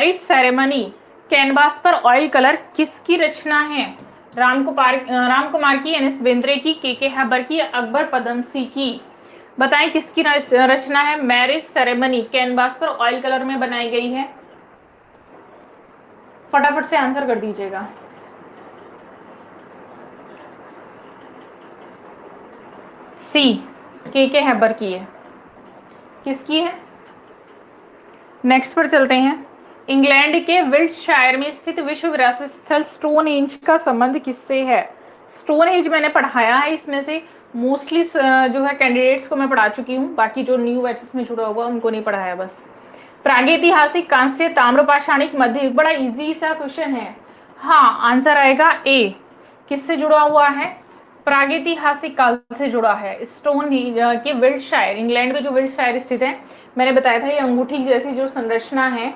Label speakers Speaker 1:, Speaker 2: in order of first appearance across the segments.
Speaker 1: Marriage ceremony canvas पर oil colour किसकी रचना है? राम कुमार की, एन एस बेंद्रे की, के हैबर की, अकबर पदमसी की? बताएं किसकी रचना है? मैरिज सेरेमनी कैनवास पर ऑयल कलर में बनाई गई है। फटाफट से आंसर कर दीजिएगा। सी, के हैबर की है। किसकी है? नेक्स्ट पर चलते हैं। इंग्लैंड के विल्टशायर में स्थित विश्व विरासत स्थल स्टोन एज का संबंध किससे है? स्टोन एज मैंने पढ़ाया है, इसमें से मोस्टली जो है कैंडिडेट्स को मैं पढ़ा चुकी हूँ, बाकी जो न्यू बैचेस में जुड़ा हुआ उनको नहीं पढ़ाया बस। प्रागैतिहासिक, कांस्य, ताम्र पाषाणिक, मध्य, बड़ा इजी सा क्वेश्चन है। हाँ, आंसर आएगा ए। किससे जुड़ा हुआ है? प्रागैतिहासिक काल से जुड़ा है। स्टोन के विल्टशायर, इंग्लैंड में जो विल्टशायर स्थित है, मैंने बताया था ये अंगूठी जैसी जो संरचना है।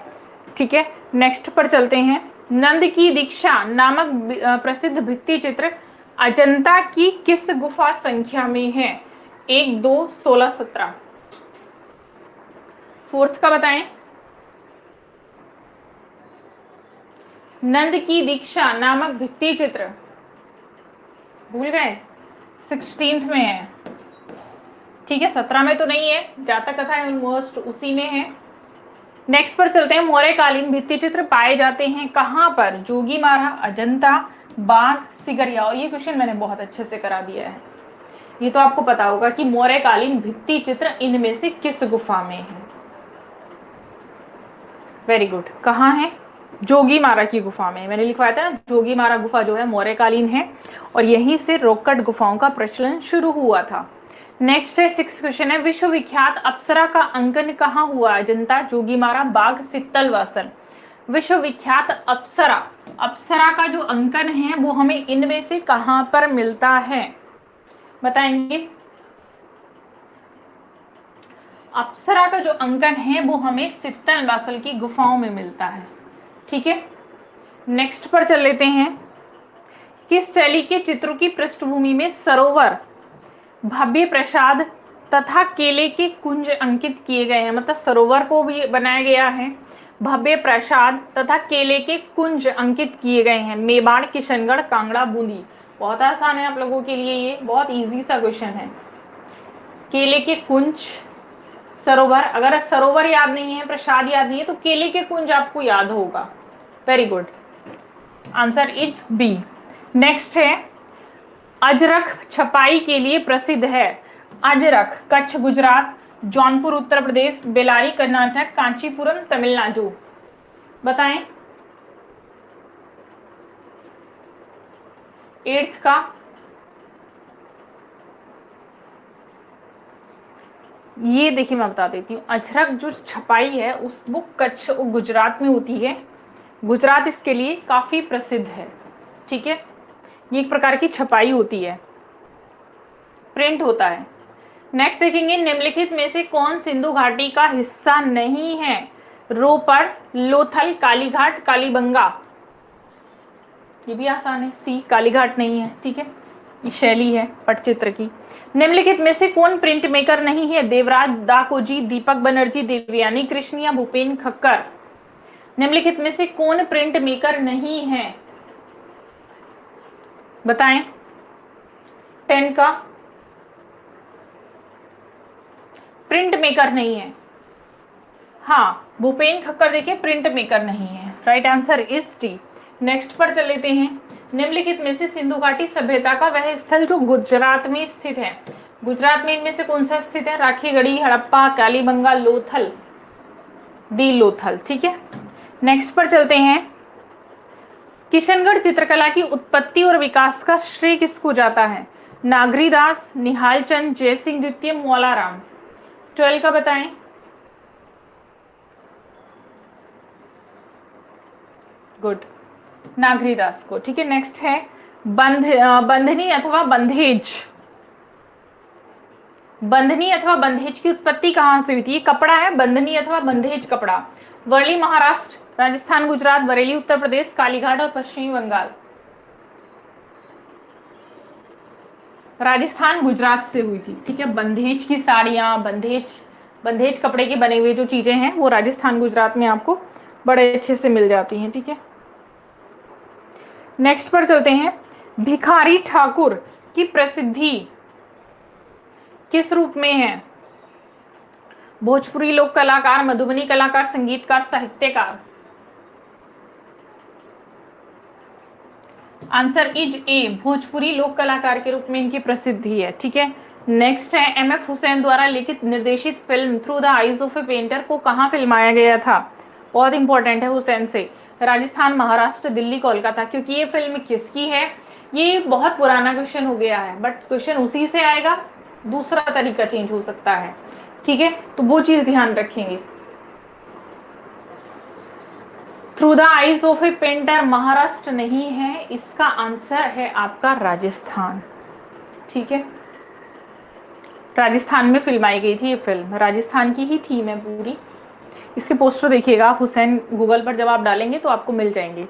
Speaker 1: ठीक है, नेक्स्ट पर चलते हैं। नंद की दीक्षा नामक प्रसिद्ध भित्ति चित्र अजंता की किस गुफा संख्या में है? 1, 2, 16, 17। फोर्थ का बताएं। नंद की दीक्षा नामक भित्ति चित्र भूल गए? 16th में है। ठीक है, 17 में तो नहीं है, जातक कथा ऑलमोस्ट उसी में है। नेक्स्ट पर चलते हैं। मौर्यकालीन भित्ति चित्र पाए जाते हैं कहां पर? जोगीमारा, अजंता, बाघ, सिगरिया। और ये क्वेश्चन मैंने बहुत अच्छे से करा दिया है, ये तो आपको पता होगा कि मौर्यकालीन भित्ति चित्र इनमें से किस गुफा में है। Very good. कहाँ है? जोगीमारा की गुफा में। मैंने लिखवाया था ना, जोगीमारा गुफा जो है मौर्यकालीन है और यहीं से रोकट गुफाओं का प्रचलन शुरू हुआ था। नेक्स्ट है 6th क्वेश्चन है। विश्व विख्यात अप्सरा का अंकन कहाँ हुआ? अजंता, जोगीमारा, बाघ, सित्तलवासल। विश्व विख्यात अप्सरा, अप्सरा का जो अंकन है वो हमें इनमें से कहां पर मिलता है? बताएंगे। अप्सरा का जो अंकन है वो हमें सित्तलवासल की गुफाओं में मिलता है। ठीक है, नेक्स्ट पर चल लेते हैं। किस शैली के चित्रों की पृष्ठभूमि में सरोवर, भव्य प्रसाद तथा केले के कुंज अंकित किए गए हैं? मतलब सरोवर को भी बनाया गया है, भव्य प्रसाद तथा केले के कुंज अंकित किए गए हैं। मेवाड़, किशनगढ़, कांगड़ा, बूंदी। बहुत आसान है आप लोगों के लिए, ये बहुत इजी सा क्वेश्चन है। केले के कुंज, सरोवर। अगर सरोवर याद नहीं है, प्रसाद याद नहीं है, तो केले के कुंज आपको याद होगा। Very good, answer is B. Next है। अजरख छपाई के लिए प्रसिद्ध है। अजरख, कच्छ गुजरात, जौनपुर उत्तर प्रदेश, बेलारी कर्नाटक, कांचीपुरम तमिलनाडु। बताएं। 8th का ये देखिए, मैं बता देती हूँ। अजरक जो छपाई है उस वो कच्छ गुजरात में होती है। गुजरात इसके लिए काफी प्रसिद्ध है। ठीक है, ये एक प्रकार की छपाई होती है, प्रिंट होता है। नेक्स्ट देखेंगे। निम्नलिखित में से कौन सिंधु घाटी का हिस्सा नहीं है? रोपड़, लोथल, कालीघाट, कालीबंगा। ये भी आसान है। सी, कालीघाट नहीं है। ठीक है, ये शैली है पटचित्र की। निम्नलिखित में से कौन प्रिंट मेकर नहीं है? देवराज दाकोजी, दीपक बनर्जी, देवयानी कृष्ण या भूपेन खक्कर। निम्नलिखित में से कौन प्रिंट मेकर नहीं है? बताएं। 10 का प्रिंट मेकर नहीं है। हाँ, भूपेन खक्कर देखिए प्रिंट मेकर नहीं है। Right answer is D. Next पर चल लेते हैं। निम्नलिखित में से सिंधु घाटी सभ्यता का वह स्थल जो गुजरात में स्थित है। गुजरात में इनमें से कौन सा स्थित है? राखीगढ़ी, हड़प्पा, कालीबंगा, लोथल। डी, लोथल। ठीक है, नेक्स्ट पर चलते हैं। किशनगढ़ चित्रकला की उत्पत्ति और विकास का श्रेय किसको जाता है? नागरीदास, निहाल चंद, जयसिंह द्वितीय, मौलाराम। 12 का बताएं। गुड, नागरीदास को। ठीक है, नेक्स्ट है। बंधनी अथवा बंधेज। बंधनी अथवा बंधेज की उत्पत्ति कहां से हुई थी? ये कपड़ा है, बंधनी अथवा बंधेज कपड़ा। वर्ली महाराष्ट्र, राजस्थान गुजरात, बरेली उत्तर प्रदेश, कालीघाट और पश्चिमी बंगाल। राजस्थान गुजरात से हुई थी। ठीक है, बंधेज की साड़ियां, बंधेज कपड़े के बने हुए जो चीजें हैं वो राजस्थान गुजरात में आपको बड़े अच्छे से मिल जाती हैं। ठीक है, नेक्स्ट पर चलते हैं। भिखारी ठाकुर की प्रसिद्धि किस रूप में है? भोजपुरी लोक कलाकार, मधुबनी कलाकार, संगीतकार, साहित्यकार। आंसर इज ए, भोजपुरी लोक कलाकार के रूप में इनकी प्रसिद्धि है। ठीक है, नेक्स्ट है एम.एफ. हुसैन द्वारा लिखित निर्देशित film through the eyes of A painter को कहां फिल्माया गया था? बहुत इंपॉर्टेंट है हुसैन से। राजस्थान, महाराष्ट्र, दिल्ली, कोलकाता। क्योंकि ये फिल्म किसकी है, ये बहुत पुराना क्वेश्चन हो गया है, बट क्वेश्चन उसी से आएगा, दूसरा तरीका चेंज हो सकता है। ठीक है, तो वो चीज ध्यान रखेंगे। Through the eyes of A painter Maharashtra नहीं है, इसका आंसर है आपका राजस्थान। ठीक है, राजस्थान में फिल्माई गई थी ये फिल्म, राजस्थान की ही थीम है पूरी। इसके पोस्टर देखिएगा, हुसैन गूगल पर जब आप डालेंगे तो आपको मिल जाएंगे।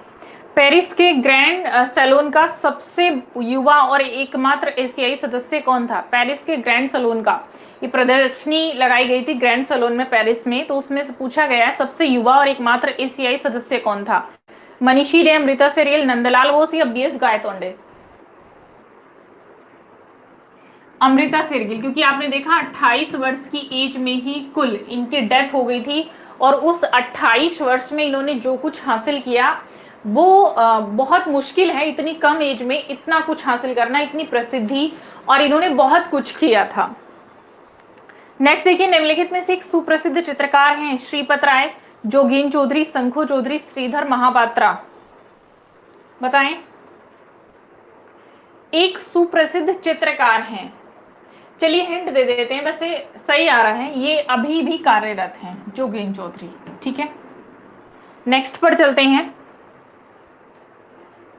Speaker 1: पेरिस के ग्रैंड सैलून का सबसे युवा और एकमात्र एशियाई सदस्य कौन था? पेरिस के ग्रैंड सैलून का ये प्रदर्शनी लगाई गई थी ग्रैंड सैलून में पेरिस में, तो उसमें से पूछा गया सबसे युवा और एकमात्र एशियाई सदस्य कौन था? मनीषी डे, अमृता शेरगिल, नंदलाल बोस या बीएस गायतोंडे? अमृता शेरगिल, क्योंकि आपने देखा 28 वर्ष की एज में ही कुल इनकी डेथ हो गई थी, और उस 28 वर्ष में इन्होंने जो कुछ हासिल किया वो बहुत मुश्किल है, इतनी कम एज में इतना कुछ हासिल करना, इतनी प्रसिद्धि, और इन्होंने बहुत कुछ किया था। नेक्स्ट देखिए, निम्नलिखित में से एक सुप्रसिद्ध चित्रकार हैं श्रीपत राय, जोगीन चौधरी, शंखु चौधरी, श्रीधर महापात्रा। बताएं, एक सुप्रसिद्ध चित्रकार हैं। चलिए हिंट दे देते हैं, वैसे सही आ रहा है, ये अभी भी कार्यरत हैं, जोगेन चौधरी। ठीक है, नेक्स्ट पर चलते हैं।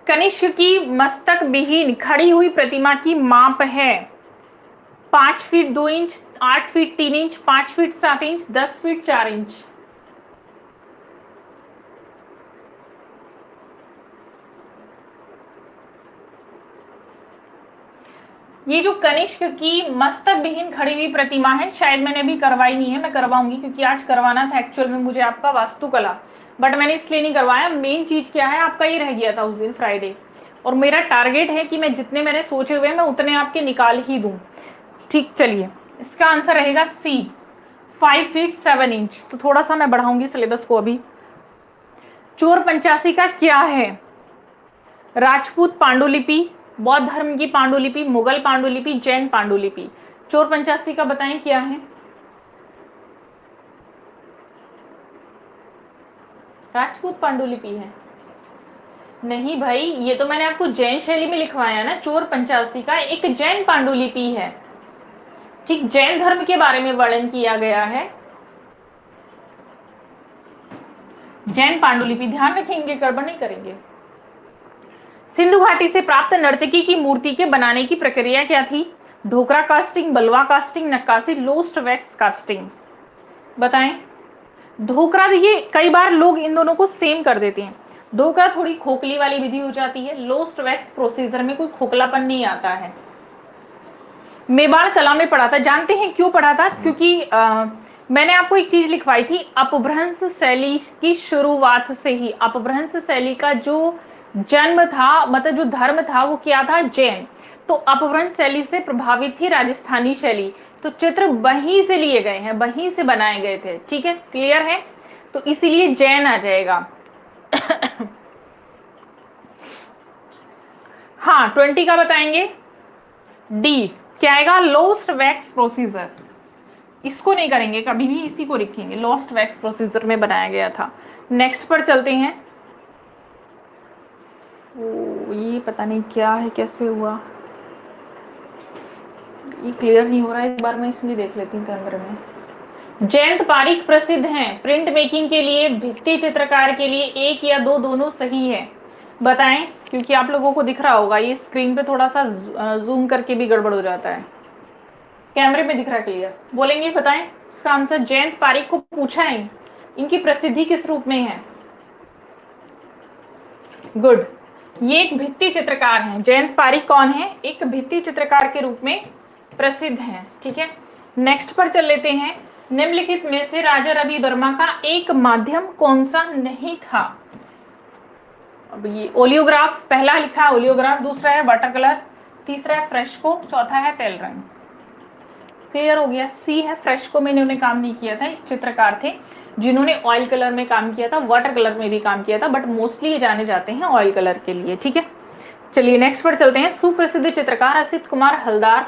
Speaker 1: कनिष्क की मस्तक विहीन खड़ी हुई प्रतिमा की माप है 5 feet 2 inch, 8 feet 3 inch, 5 feet 7 inch, 10 feet 4 inch. ये जो कनिष्क की मस्तक विहीन खड़ी हुई प्रतिमा है, शायद मैंने अभी करवाई नहीं है, मैं करवाऊंगी, क्योंकि आज करवाना था एक्चुअल में मुझे आपका वास्तुकला, बट मैंने इसलिए नहीं करवाया। मेन चीज क्या है, आपका ये रह गया था उस दिन फ्राइडे, और मेरा टारगेट है कि मैं जितने मैंने सोचे हुए मैं उतने आपके निकाल ही दूं। ठीक, चलिए इसका आंसर रहेगा सी, 5 फीट 7 इंच। तो थोड़ा सा मैं बढ़ाऊंगी सिलेबस को अभी। चोर पंचासी का क्या है? राजपूत पांडुलिपि, बौद्ध धर्म की पांडुलिपि, मुगल पांडुलिपि, जैन पांडुलिपि। चोर पंचासी का बताएं क्या है? राजपूत पांडुलिपि है? नहीं भाई, ये तो मैंने आपको जैन शैली में लिखवाया ना। चोर पंचासी का एक जैन पांडुलिपि है। ठीक, जैन धर्म के बारे में वर्णन किया गया है, जैन पांडुलिपि। ध्यान रखेंगे, गड़बड़ नहीं करेंगे। सिंधु घाटी से प्राप्त नर्तकी की मूर्ति के बनाने की प्रक्रिया क्या थी? ढोकरा कास्टिंग, बलवा कास्टिंग, नक्काशी, लोस्ट वैक्स कास्टिंग। बताएं। ढोकरा, देखिए कई बार लोग इन दोनों को सेम कर देते हैं। ढोकरा थोड़ी खोखली वाली विधि हो जाती है, लोस्ट वैक्स प्रोसीजर में कोई खोखलापन नहीं आता है। मेवाड़ कला में पढ़ा था, जानते हैं क्यों पढ़ा था? क्योंकि मैंने आपको एक चीज लिखवाई थी, अपभ्रंश शैली की शुरुआत से ही, अपभ्रंश शैली का जो जन्म था, मतलब जो धर्म था वो क्या था? जैन। तो अपभ्रंश शैली से प्रभावित थी राजस्थानी शैली, तो चित्र वहीं से लिए गए हैं, वहीं से बनाए गए थे। ठीक है, क्लियर है? तो इसीलिए जैन आ जाएगा। हाँ, 20 का बताएंगे, डी क्या आएगा? Lost wax procedure. इसको नहीं करेंगे कभी भी, इसी को लिखेंगे, लोस्ट वैक्स प्रोसीजर में बनाया गया था। नेक्स्ट पर चलते हैं। ये पता नहीं क्या है, कैसे हुआ, ये क्लियर नहीं हो रहा है, एक बार मैं इसलिए देख लेती हूँ कैमरे में। जयंत पारीख प्रसिद्ध हैं प्रिंट मेकिंग के लिए, भित्ति चित्रकार के लिए, एक या दो, दोनों सही है? बताएं, क्योंकि आप लोगों को दिख रहा होगा, ये स्क्रीन पे थोड़ा सा जूम करके भी गड़बड़ हो जाता है, कैमरे में दिख रहा है क्लियर। बोलेंगे, बताएं इसका आंसर। जयंत पारीख को पूछा है, इनकी प्रसिद्धि किस रूप में है? गुड, ये एक भित्ति चित्रकार हैं। जयंत पारीख कौन है? एक भित्ति चित्रकार के रूप में प्रसिद्ध हैं। ठीक है, नेक्स्ट पर चल लेते हैं। निम्नलिखित में से राजा रवि वर्मा का एक माध्यम कौन सा नहीं था? अब ये ओलियोग्राफ, पहला लिखा है ओलियोग्राफ, दूसरा है वाटर कलर, तीसरा है फ्रेस्को, चौथा है तेल रंग। क्लियर हो गया? सी है फ्रेस्को में इन्होंने काम नहीं किया था, एक चित्रकार थे जिन्होंने ऑयल कलर में काम किया था, वाटर कलर में भी काम किया था, बट मोस्टली ये जाने जाते हैं ऑयल कलर के लिए। ठीक है, चलिए नेक्स्ट पर चलते हैं। सुप्रसिद्ध चित्रकार असित कुमार हलदार,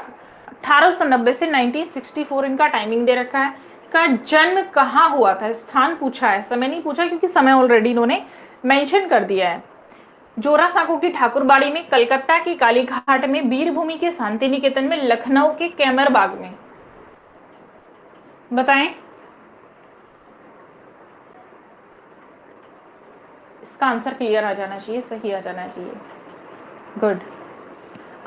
Speaker 1: 1890 से 1964 इनका टाइमिंग दे रखा है। का जन्म कहाँ हुआ था? स्थान पूछा है, समय नहीं पूछा क्योंकि समय ऑलरेडी इन्होंने मेंशन कर दिया है। जोरासांको की ठाकुरबाड़ी में, कलकत्ता के कालीघाट में, वीरभूमि के शांति निकेतन में, लखनऊ के कैमर बाग में। बताएं। इसका आंसर क्लियर आ जाना चाहिए, सही आ जाना चाहिए। Good,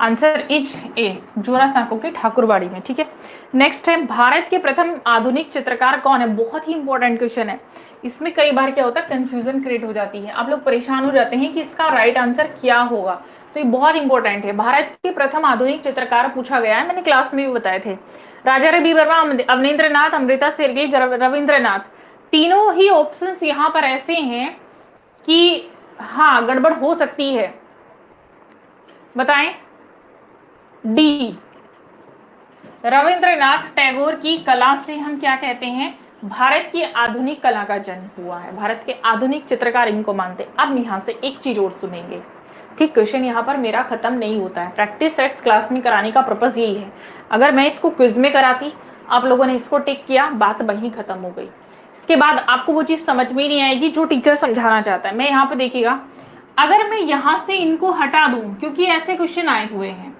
Speaker 1: answer is a, Jorasanko की ठाकुरबाड़ी में। ठीक है, नेक्स्ट है, भारत के प्रथम आधुनिक चित्रकार कौन है? बहुत ही इंपॉर्टेंट क्वेश्चन है। इसमें कई बार क्या होता है, कंफ्यूजन क्रिएट हो जाती है, आप लोग परेशान हो जाते हैं कि इसका राइट आंसर क्या होगा। तो ये बहुत इंपॉर्टेंट है। भारत के प्रथम आधुनिक चित्रकार पूछा गया है, मैंने क्लास में भी बताए थे। राजा रवि वर्मा, अवनींद्रनाथ, अमृता शेरगिल, रविंद्रनाथ। तीनों ही ऑप्शंस यहाँ पर ऐसे हैं कि हाँ गड़बड़ हो सकती है। बताएं। डी, रविंद्रनाथ टैगोर की कला से हम क्या कहते हैं? भारत की आधुनिक कला का जन्म हुआ है, भारत के आधुनिक चित्रकार इनको मानते। अब यहां से एक चीज और सुनेंगे। ठीक, क्वेश्चन यहाँ पर मेरा खत्म नहीं होता है, प्रैक्टिस सेट्स क्लास में कराने का पर्पज यही है। अगर मैं इसको क्विज में कराती, आप लोगों ने इसको टिक किया, बात वहीं खत्म हो गई। इसके बाद आपको वो चीज समझ में नहीं आएगी जो टीचर समझाना चाहता है। मैं यहाँ पे देखिएगा, अगर मैं यहां से इनको हटा दूं, क्योंकि ऐसे क्वेश्चन आए हुए हैं,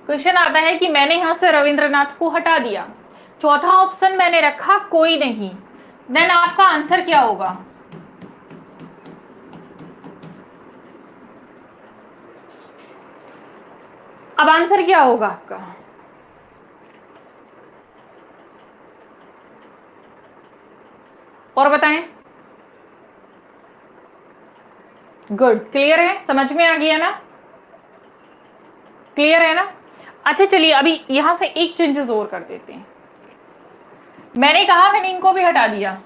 Speaker 1: क्वेश्चन आता है कि मैंने यहां से रविंद्रनाथ को हटा दिया, चौथा ऑप्शन मैंने रखा कोई नहीं, देन आपका आंसर क्या होगा? अब आंसर क्या होगा आपका? और बताएं। गुड, क्लियर है, समझ में आ गया ना? क्लियर है ना? अच्छा चलिए, अभी यहां से एक चेंजेस और कर देते हैं। मैंने कहा मैंने इनको भी हटा दिया,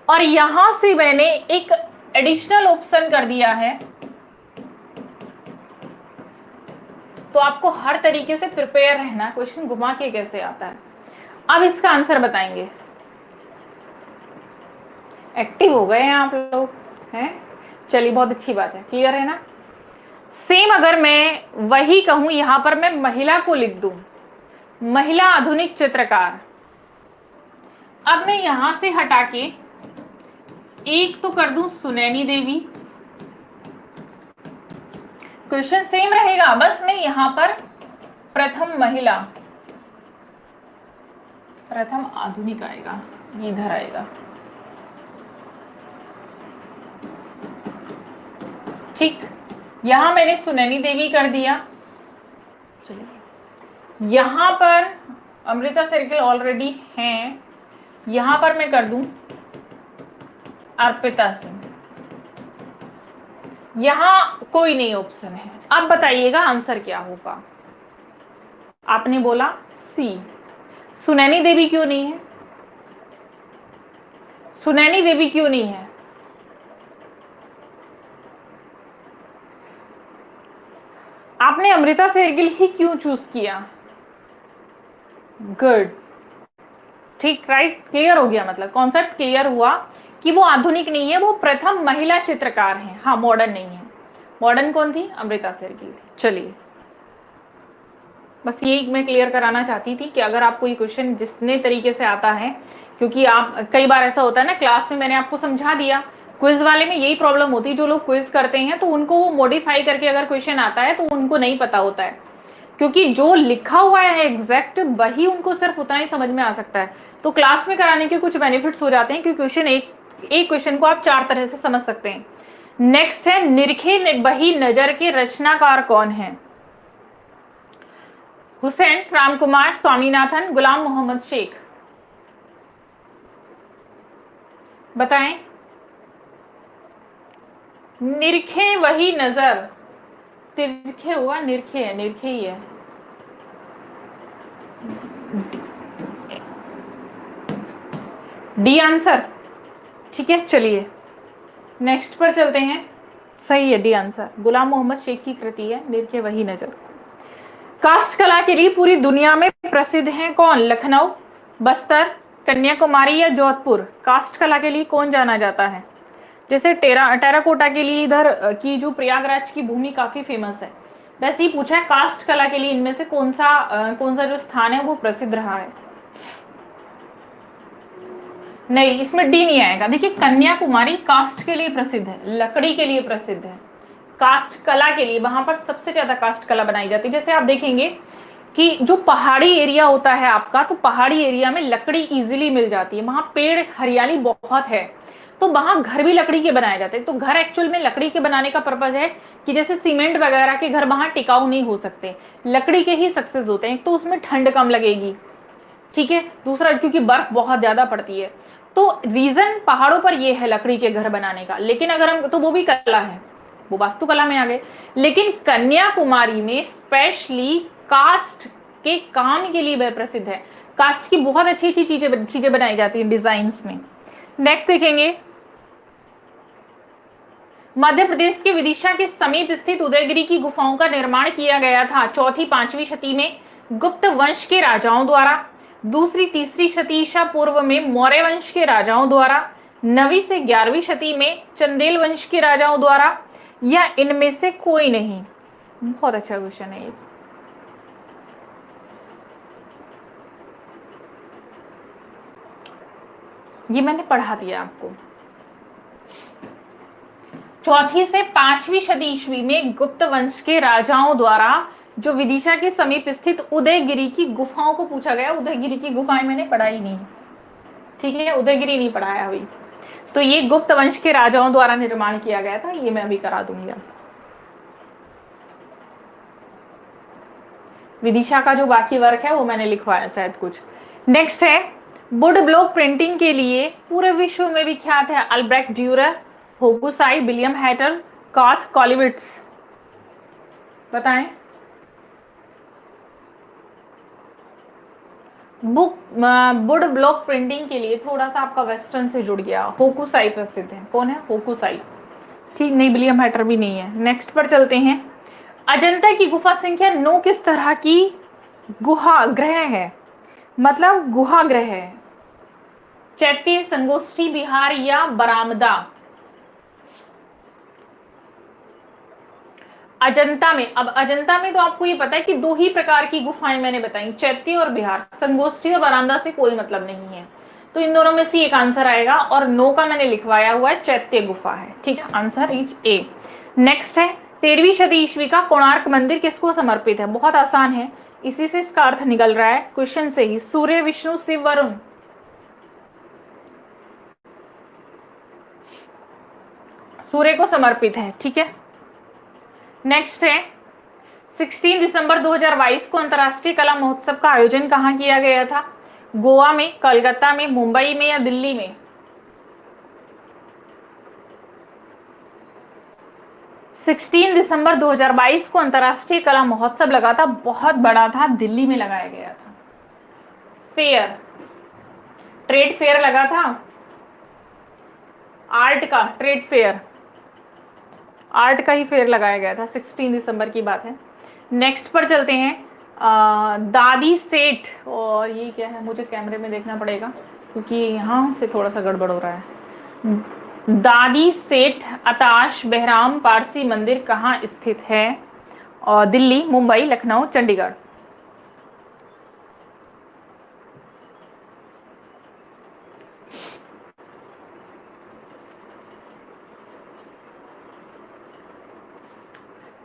Speaker 1: और यहां से मैंने एक एडिशनल ऑप्शन कर दिया है, तो आपको हर तरीके से प्रिपेयर रहना, क्वेश्चन घुमा के कैसे आता है। अब इसका आंसर बताएंगे। एक्टिव हो गए हैं आप लोग, हैं? चलिए बहुत अच्छी बात है, क्लियर है ना? सेम अगर मैं वही कहूं, यहां पर मैं महिला को लिख दूं, महिला आधुनिक चित्रकार, अब मैं यहां से हटा के एक तो कर दूं सुनैनी देवी, क्वेश्चन सेम रहेगा, बस मैं यहां पर प्रथम महिला, प्रथम आधुनिक आएगा, इधर आएगा। ठीक, यहां मैंने सुनैनी देवी कर दिया। चलिए, यहां पर अमृता शेरगिल ऑलरेडी हैं, यहां पर मैं कर दूं अर्पिता सिंह, यहां कोई नहीं ऑप्शन है। अब बताइएगा आंसर क्या होगा? आपने बोला सी, सुनैनी देवी क्यों नहीं है? सुनैनी देवी क्यों नहीं है? आपने अमृता शेरगिल ही क्यों चूज किया? गुड, ठीक, राइट, क्लियर हो गया, मतलब कॉन्सेप्ट क्लियर हुआ कि वो आधुनिक नहीं है, वो प्रथम महिला चित्रकार हैं। हाँ, मॉडर्न नहीं है। मॉडर्न कौन थी? अमृता शेरगिल थी। चलिए, बस यही मैं क्लियर कराना चाहती थी कि अगर आपको ये क्वेश्चन जितने तरीके से आता है, क्योंकि आप कई बार ऐसा होता है ना, क्लास में मैंने आपको समझा दिया, क्विज वाले में यही प्रॉब्लम होती है, जो लोग क्विज करते हैं तो उनको वो मॉडिफाई करके अगर क्वेश्चन आता है तो उनको नहीं पता होता है, क्योंकि जो लिखा हुआ है एग्जैक्ट वही उनको सिर्फ उतना ही समझ में आ सकता है। तो क्लास में कराने के कुछ बेनिफिट्स हो जाते हैं, क्योंकि क्वेश्चन एक क्वेश्चन को आप 4 तरह से समझ सकते हैं। नेक्स्ट है, निरखे बही नजर के रचनाकार कौन है? हुसैन, रामकुमार, स्वामीनाथन, गुलाम मोहम्मद शेख। बताएं। निरखे वही नजर, तिरखे हुआ, निरखे है, निरखे ही है। डी आंसर, ठीक है। चलिए नेक्स्ट पर चलते हैं। सही है, डी आंसर, गुलाम मोहम्मद शेख की कृति है, निरखे वही नजर। काष्ठ कला के लिए पूरी दुनिया में प्रसिद्ध हैं कौन? लखनऊ, बस्तर, कन्याकुमारी या जोधपुर? काष्ठ कला के लिए कौन जाना जाता है? जैसे टेराकोटा के लिए इधर की जो प्रयागराज की भूमि काफी फेमस है, वैसे ही पूछा है काष्ठ कला के लिए इनमें से कौन सा जो स्थान है वो प्रसिद्ध रहा है। नहीं, इसमें डी नहीं आएगा। देखिए कन्याकुमारी काष्ठ के लिए प्रसिद्ध है, लकड़ी के लिए प्रसिद्ध है, काष्ठ कला के लिए वहां पर सबसे ज्यादा काष्ठ कला बनाई जाती है। जैसे आप देखेंगे कि जो पहाड़ी एरिया होता है आपका, तो पहाड़ी एरिया में लकड़ी इजीली मिल जाती है, वहां पेड़ हरियाली बहुत है, तो वहां घर भी लकड़ी के बनाए जाते हैं। तो घर एक्चुअल में लकड़ी के बनाने का पर्पज है कि जैसे सीमेंट वगैरह के घर वहां टिकाऊ नहीं हो सकते, लकड़ी के ही सक्सेस होते हैं। तो उसमें ठंड कम लगेगी, ठीक है, दूसरा क्योंकि बर्फ बहुत ज्यादा पड़ती है, तो रीजन पहाड़ों पर ये है लकड़ी के घर बनाने का। लेकिन अगर हम, तो वो भी कला है, वो वास्तुकला में आ गए। लेकिन कन्याकुमारी में स्पेशली कास्ट के काम के लिए वह प्रसिद्ध है, कास्ट की बहुत अच्छी अच्छी चीजें बनाई जाती है डिजाइन्स में। नेक्स्ट देखेंगे, मध्य प्रदेश के विदिशा के समीप स्थित उदयगिरी की गुफाओं का निर्माण किया गया था 4वीं-5वीं शती में गुप्त वंश के राजाओं द्वारा, 2री-3री शती ईसा पूर्व में मौर्य वंश के राजाओं द्वारा, 9वीं से 11वीं शती में चंदेल वंश के राजाओं द्वारा, या इनमें से कोई नहीं? बहुत अच्छा क्वेश्चन है ये मैंने पढ़ा दिया आपको। 4वीं से 5वीं शती ईस्वी में गुप्त वंश के राजाओं द्वारा जो विदिशा के समीप स्थित उदयगिरी की गुफाओं को पूछा गया। उदयगिरी की गुफाएं मैंने पढ़ाई नहीं, ठीक है, उदयगिरी नहीं पढ़ाया अभी। तो ये गुप्त वंश के राजाओं द्वारा निर्माण किया गया था, ये मैं अभी करा दूंगी। विदिशा का जो बाकी वर्क है वो मैंने लिखवाया शायद कुछ। नेक्स्ट है, वुड ब्लॉक प्रिंटिंग के लिए पूरे विश्व में विख्यात है Albrecht Durer, Hokusai, William Hayter, Kathe Kollwitz? बताएं। वुड ब्लॉक प्रिंटिंग के लिए थोड़ा सा आपका वेस्टर्न से जुड़ गया, होकुसाई प्रसिद्ध है। कौन है? होकुसाई, ठीक नहीं, विलियम हैटर भी नहीं है। नेक्स्ट पर चलते हैं, अजंता की गुफा संख्या 9 किस तरह की गुहा ग्रह है? मतलब गुहा ग्रह है, चैत्य, संगोष्ठी, विहार या बरामदा? अजंता में, अब अजंता में तो आपको ये पता है कि 2 ही प्रकार की गुफाएं मैंने बताई, चैत्य और विहार। संगोष्ठी और बरामदा से कोई मतलब नहीं है, तो इन दोनों में से एक आंसर आएगा, और 9 का मैंने लिखवाया हुआ है, चैत्य गुफा है, ठीक है, आंसर इज ए। नेक्स्ट है, 13वीं शती ईस्वी का कोणार्क मंदिर किसको समर्पित है? बहुत आसान है, इसी से इसका अर्थ निकल रहा है क्वेश्चन से ही, सूर्य, विष्णु, शिव, वरुण? सूर्य को समर्पित है, ठीक है। नेक्स्ट है, 16 दिसंबर 2022 को अंतर्राष्ट्रीय कला महोत्सव का आयोजन कहां किया गया था? गोवा में, कलकत्ता में, मुंबई में या दिल्ली में? 16 दिसंबर 2022 को अंतर्राष्ट्रीय कला महोत्सव लगा था, बहुत बड़ा था, दिल्ली में लगाया गया था। फेयर, ट्रेड फेयर लगा था, आर्ट का ट्रेड फेयर, आर्ट का ही फेयर लगाया गया था, 16 दिसंबर की बात है। नेक्स्ट पर चलते हैं, दादी सेठ, और ये क्या है, मुझे कैमरे में देखना पड़ेगा क्योंकि यहाँ से थोड़ा सा गड़बड़ हो रहा है। दादी सेठ अताश बहराम पारसी मंदिर कहाँ स्थित है? और दिल्ली, मुंबई, लखनऊ, चंडीगढ़?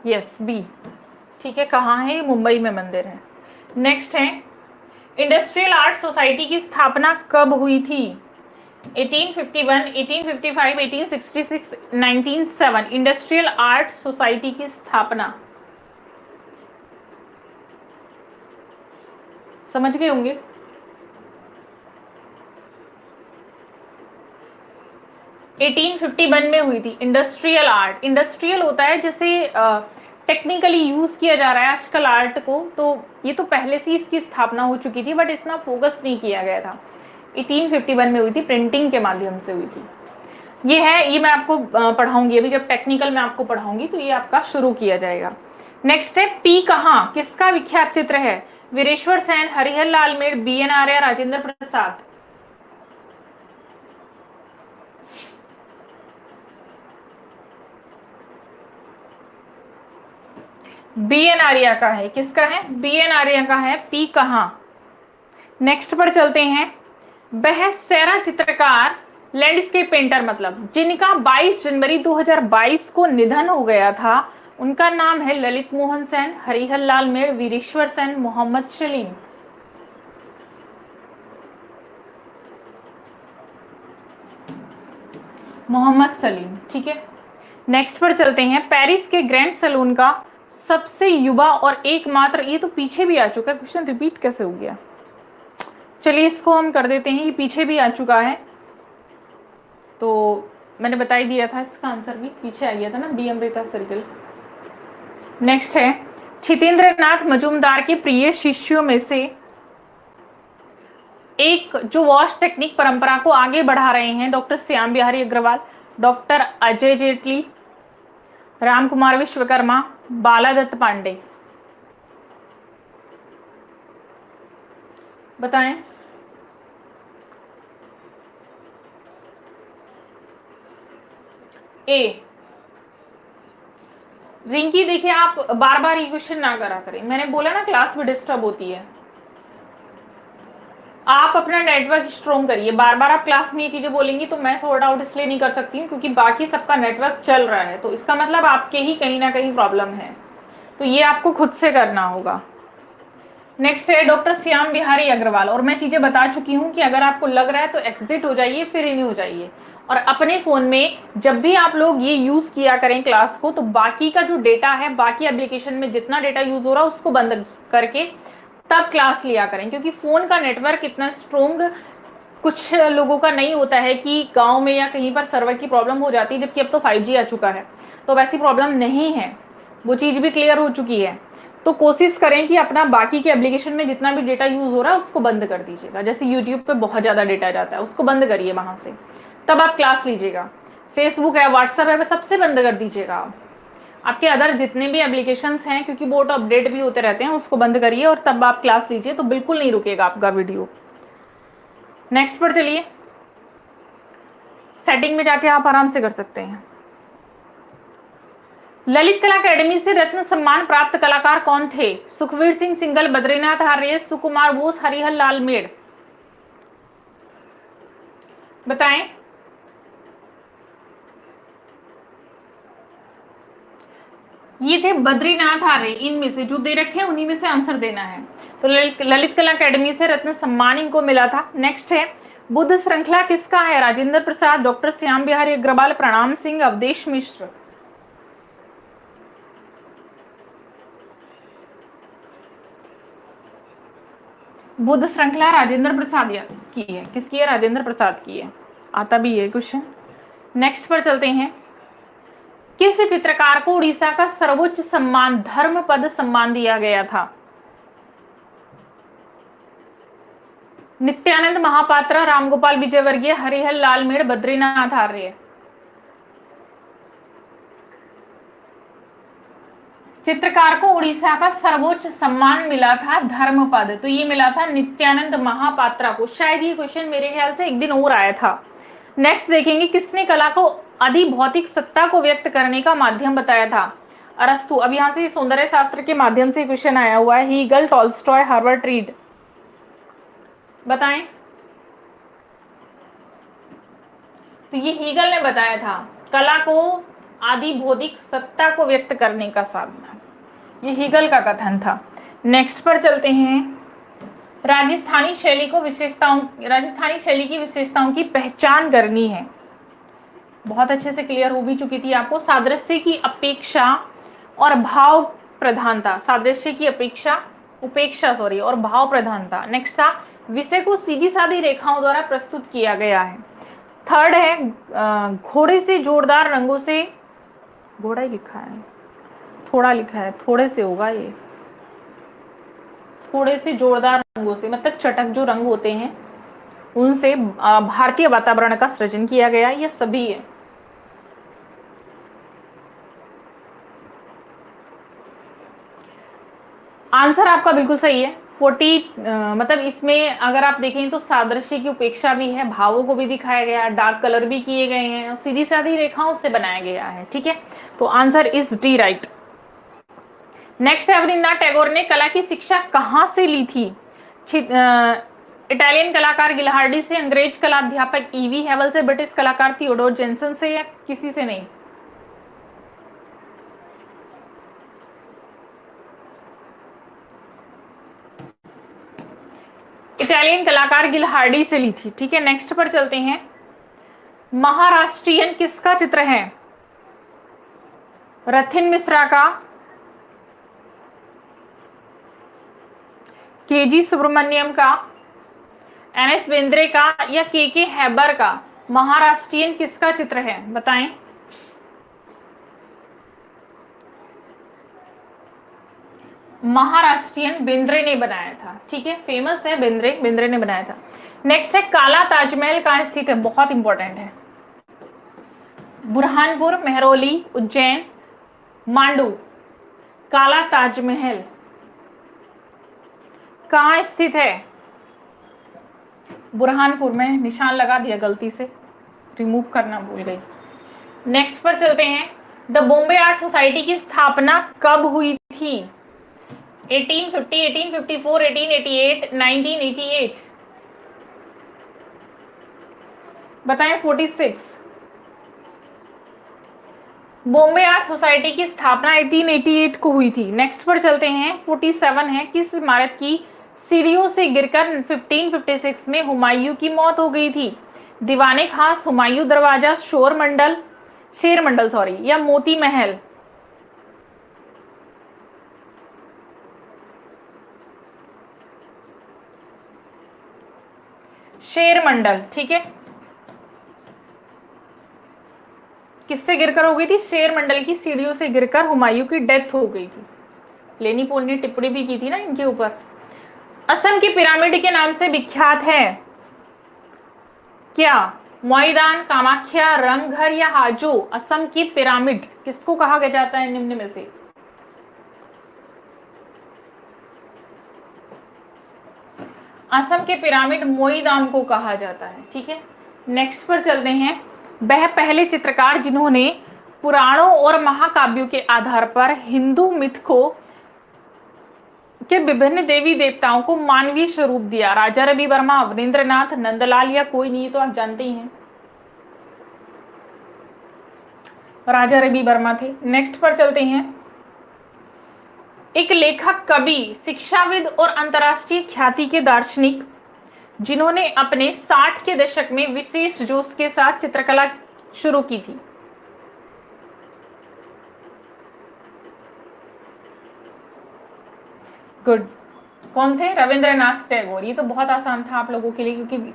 Speaker 1: यस, बी, ठीक है, कहाँ है? मुंबई में मंदिर है। नेक्स्ट है, इंडस्ट्रियल आर्ट सोसाइटी की स्थापना कब हुई थी? 1851, 1855, 1866, 1907? इंडस्ट्रियल आर्ट सोसाइटी की स्थापना समझ गए होंगे। 1851 में हुई थी। इंडस्ट्रियल आर्ट, इंडस्ट्रियल होता है जैसे टेक्निकली यूज किया जा रहा है आजकल आर्ट को, तो ये तो पहले से इसकी स्थापना हो चुकी थी बट इतना फोकस नहीं किया गया था। 1851 में हुई थी, प्रिंटिंग के माध्यम से हुई थी। ये है, ये मैं आपको पढ़ाऊंगी अभी, जब टेक्निकल में आपको पढ़ाऊंगी तो ये आपका शुरू किया जाएगा। नेक्स्ट है पी कहाँ किसका विख्यात चित्र है? वीरेश्वर सेन, हरिहर लाल मेड़, BN आर्य, राजेंद्र प्रसाद। BN आर्य का है, किसका है? BN आर्य का है, पी कहाँ। नेक्स्ट पर चलते हैं, वह सैरा चित्रकार, लैंडस्केप पेंटर मतलब जिनका 22 जनवरी 2022 को निधन हो गया था, उनका नाम है ललित मोहन सेन, हरिहर लाल मेड़, वीरेश्वर सेन, मोहम्मद सलीम। मोहम्मद सलीम, ठीक है। नेक्स्ट पर चलते हैं, पेरिस के ग्रैंड सलून का सबसे युवा और एकमात्र, ये तो पीछे भी आ चुका है, क्वेश्चन रिपीट कैसे हो गया? चलिए इसको हम कर देते हैं, ये पीछे भी आ चुका है, तो मैंने बता ही दिया था, इसका आंसर भी पीछे आ गया था ना, बी अमृता सर्किल। नेक्स्ट है, छितेंद्र नाथ मजूमदार के प्रिय शिष्यों में से एक जो वॉश टेक्निक परंपरा को आगे बढ़ा रहे हैं, डॉक्टर श्याम बिहारी अग्रवाल, डॉक्टर अजय जेटली, राम कुमार विश्वकर्मा, बालादत्त पांडे। बताएं। ए। रिंकी देखिए, आप बार बार ये क्वेश्चन ना करा करें, मैंने बोला ना क्लास में डिस्टर्ब होती है। आप अपना नेटवर्क स्ट्रॉन्ग करिए, बार बार आप क्लास में ये चीजें बोलेंगी तो मैं सॉर्ट आउट इसलिए नहीं कर सकती हूँ क्योंकि बाकी सबका नेटवर्क चल रहा है, तो इसका मतलब आपके ही कहीं ना कहीं प्रॉब्लम है, तो ये आपको खुद से करना होगा। नेक्स्ट है डॉक्टर श्याम बिहारी अग्रवाल, और मैं चीजें बता चुकी हूँ कि अगर आपको लग रहा है तो एग्जिट हो जाइए, फिर रिन्यू हो जाइए। और अपने फोन में जब भी आप लोग ये यूज किया करें क्लास को, तो बाकी का जो डेटा है, बाकी एप्लीकेशन में जितना डेटा यूज हो रहा है उसको बंद करके तब क्लास लिया करें, क्योंकि फोन का नेटवर्क इतना स्ट्रोंग कुछ लोगों का नहीं होता है कि गांव में या कहीं पर सर्वर की प्रॉब्लम हो जाती है, जबकि अब तो 5G आ चुका है, तो वैसी प्रॉब्लम नहीं है, वो चीज भी क्लियर हो चुकी है। तो कोशिश करें कि अपना बाकी के एप्लीकेशन में जितना भी डेटा यूज हो रहा है उसको बंद कर दीजिएगा। जैसे यूट्यूब पे बहुत ज्यादा डेटा जाता है, उसको बंद करिए वहां से, तब आप क्लास लीजिएगा। फेसबुक है, व्हाट्सएप है, सबसे बंद कर दीजिएगा। आपके अदर जितने भी एप्लीकेशंस हैं, क्योंकि वो तो अपडेट भी होते रहते हैं, उसको बंद करिए और तब आप क्लास लीजिए, तो बिल्कुल नहीं रुकेगा आपका वीडियो। नेक्स्ट पर चलिए, सेटिंग में जाके आप आराम से कर सकते हैं। ललित कला अकेडमी से रत्न सम्मान प्राप्त कलाकार कौन थे? सुखवीर सिंह सिंगल, बद्रीनाथ आर्य, सुकुमार बोस, हरिहर लाल मेड़। बताएं। ये थे बद्रीनाथ आर्य, इनमें से जो दे रखे हैं उन्हीं में से आंसर देना है। तो ललित कला अकेडमी से रत्न सम्मान इनको मिला था। नेक्स्ट है, बुद्ध श्रृंखला किसका है? राजेंद्र प्रसाद, डॉक्टर श्याम बिहारी अग्रवाल, प्रणाम सिंह, अवधेश मिश्र। बुद्ध श्रृंखला राजेंद्र प्रसाद की है। किसकी है? राजेंद्र प्रसाद की है, आता भी है क्वेश्चन। नेक्स्ट पर चलते हैं, किस चित्रकार को उड़ीसा का सर्वोच्च सम्मान धर्मपद सम्मान दिया गया था? नित्यानंद महापात्रा, रामगोपाल विजयवर्गीय, हरिहर लाल मेड़, बद्रीनाथ आर्य। चित्रकार को उड़ीसा का सर्वोच्च सम्मान मिला था धर्मपद, तो ये मिला था नित्यानंद महापात्रा को। शायद ये क्वेश्चन मेरे ख्याल से एक दिन और आया था। नेक्स्ट देखेंगे, किसने कला को अधिभौतिक सत्ता को व्यक्त करने का माध्यम बताया था? अरस्तु। अब यहां से सौंदर्य शास्त्र के माध्यम से क्वेश्चन आया हुआ है। Hegel, Tolstoy, Herbert Read. बताएं। तो ये हीगल ने बताया था, कला को आधिभौतिक सत्ता को व्यक्त करने का साधन, ये हीगल का कथन था। नेक्स्ट पर चलते हैं, राजस्थानी शैली की विशेषताओं की पहचान करनी है। बहुत अच्छे से क्लियर हो भी चुकी थी आपको। सादृश्य की अपेक्षा और भाव प्रधानता, सादृश्य की उपेक्षा और भाव प्रधानता। नेक्स्ट था, विषय को सीधी सादी रेखाओं द्वारा प्रस्तुत किया गया है। थर्ड है, घोड़े से जोरदार रंगों से, घोड़ा ही लिखा है, थोड़ा लिखा है, थोड़े से होगा ये, थोड़े से जोरदार रंगों से मतलब चटक जो रंग होते हैं उनसे भारतीय वातावरण का सृजन किया गया, ये सभी है। आंसर आपका बिल्कुल सही है। 40 मतलब इसमें अगर आप देखें तो सादृश्य की उपेक्षा भी है, भावों को भी दिखाया गया, डार्क कलर भी किए गए हैं और सीधी साधी रेखाओं से बनाया गया है। ठीक है, तो answer is D right. Next है, रविन्द्रनाथ टैगोर ने कला की शिक्षा कहां से ली थी? इटालियन कलाकार गिलहार्डी से, अंग्रेज कला अध्यापक ईवी हेवल से, ब्रिटिश कलाकार थियोडोर जेनसन से, या किसी से नहीं? इटालियन कलाकार गिलहार्डी से ली थी। ठीक है, नेक्स्ट पर चलते हैं। महाराष्ट्रियन किसका चित्र है? रथिन मिश्रा का, केजी सुब्रमण्यम का, एनएस बेंद्रे का, या के हैबर का? महाराष्ट्रियन किसका चित्र है, बताएं। महाराष्ट्रियन बेंद्रे ने बनाया था। ठीक है, फेमस है बेंद्रे, बेंद्रे ने बनाया था। नेक्स्ट है, काला ताजमहल कहां स्थित है? बहुत इंपॉर्टेंट है। बुरहानपुर, मेहरौली, उज्जैन, मांडू। काला ताजमहल कहां स्थित है? बुरहानपुर में। निशान लगा दिया गलती से, रिमूव करना भूल गई। नेक्स्ट पर चलते हैं। द बॉम्बे आर्ट सोसाइटी की स्थापना कब हुई थी? 1850, 1854, 1888, 1988? बताएं। 46। बॉम्बे आर्ट सोसाइटी की स्थापना 1888 को हुई थी। नेक्स्ट पर चलते हैं। 47 है, किस इमारत की सीढ़ियों से गिरकर 1556 में हुमायूं की मौत हो गई थी? दीवाने खास, हुमायूं दरवाजा, शेर मंडल सॉरी, या मोती महल? शेर मंडल। ठीक है, किससे गिरकर हो गई थी? शेर मंडल की सीढ़ियों से गिरकर हुमायूं की डेथ हो गई थी। लेनी पोल ने टिप्पणी भी की थी ना इनके ऊपर। असम की पिरामिड के नाम से विख्यात है क्या? मोईदान, कामाख्या, रंगघर, या हाजो? असम की पिरामिड किसको कहा जाता है निम्न में से? असम के पिरामिड मोईदाम को कहा जाता है। ठीक है, नेक्स्ट पर चलते हैं। वह पहले चित्रकार जिन्होंने पुराणों और महाकाव्यों के आधार पर हिंदू मिथ को के विभिन्न देवी देवताओं को मानवीय स्वरूप दिया? राजा रवि वर्मा, अवनींद्रनाथ, नंदलाल, या कोई नहीं? तो आप जानते ही हैं, राजा रवि वर्मा थे। नेक्स्ट पर चलते हैं। एक लेखक, कवि, शिक्षाविद और अंतरराष्ट्रीय ख्याति के दार्शनिक जिन्होंने अपने 60 के दशक में विशेष जोश के साथ चित्रकला शुरू की थी? गुड। कौन थे? रविंद्रनाथ टैगोर। ये तो बहुत आसान था आप लोगों के लिए, क्योंकि